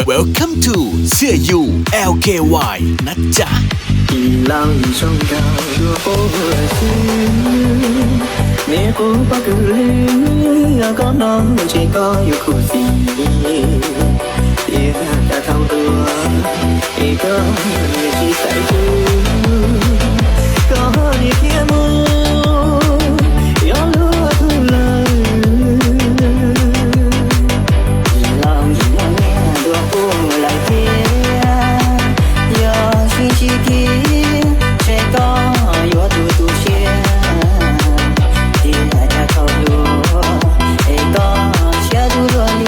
Welcome to เสื้อยู LKY นะจ๊ะ一浪一双高若波心你不把个里要搞弄这个有苦心别打头多一个日记在住搞你天幕要落土了一浪一浪多不来接要星期天谁高有嘟嘟些天家靠路谁高下嘟多里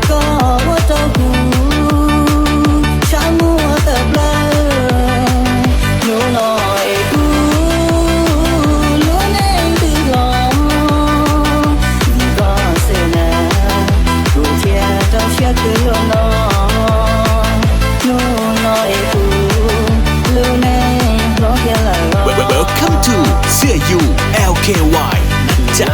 高我照顾沙漠的蓝路老爱顾路内的浪你高谁呢路天照下个路浪Welcome to เสื้อยู LKY นะจ๊ะ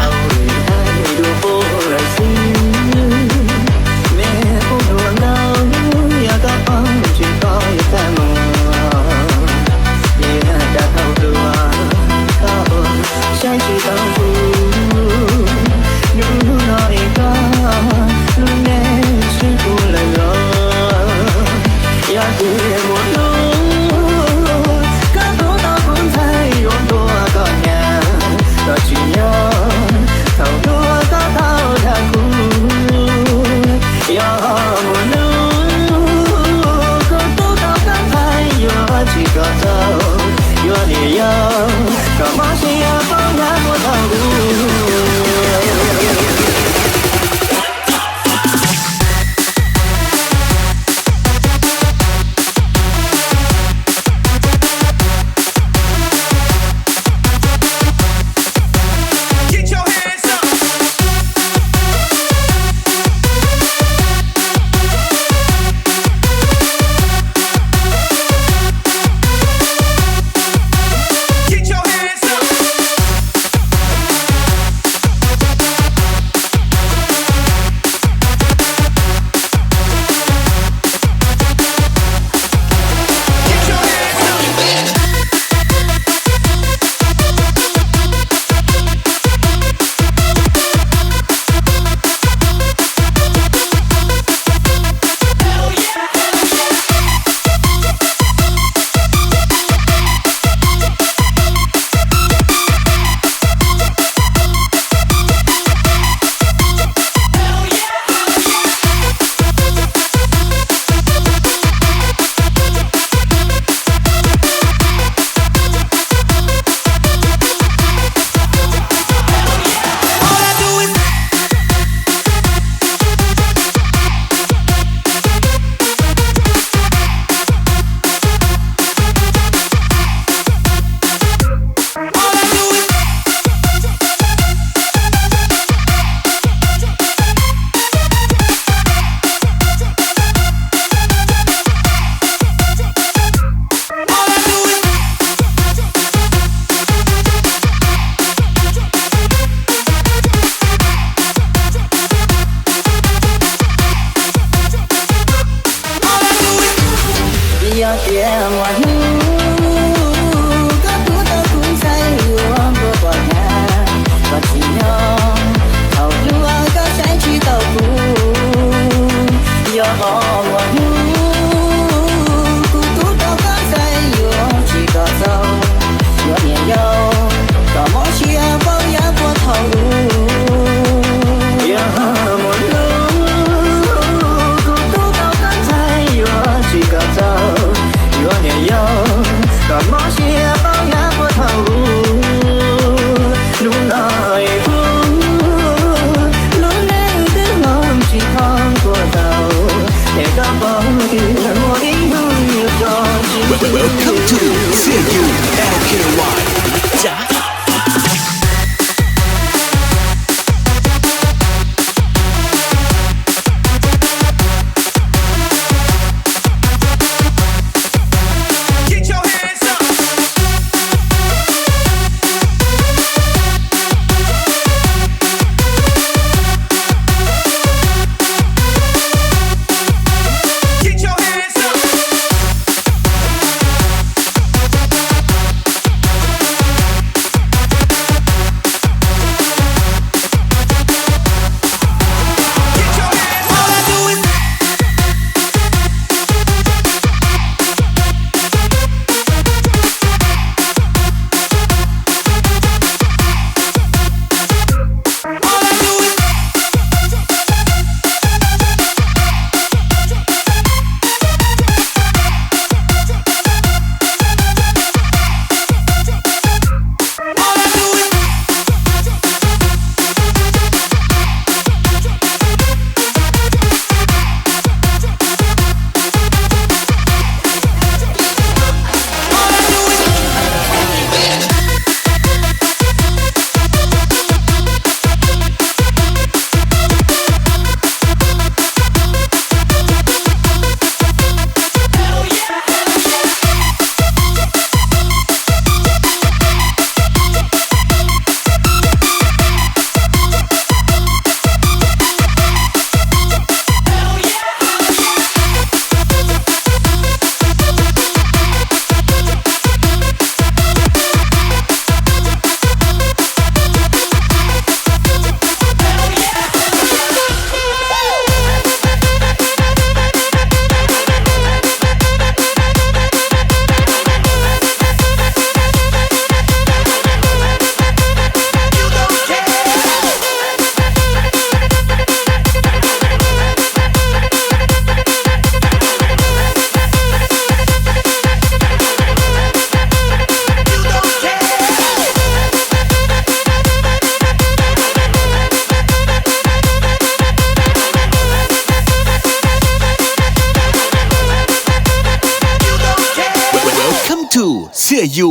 to เสื้อ U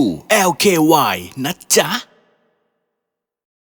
LKY นะจ๊ะ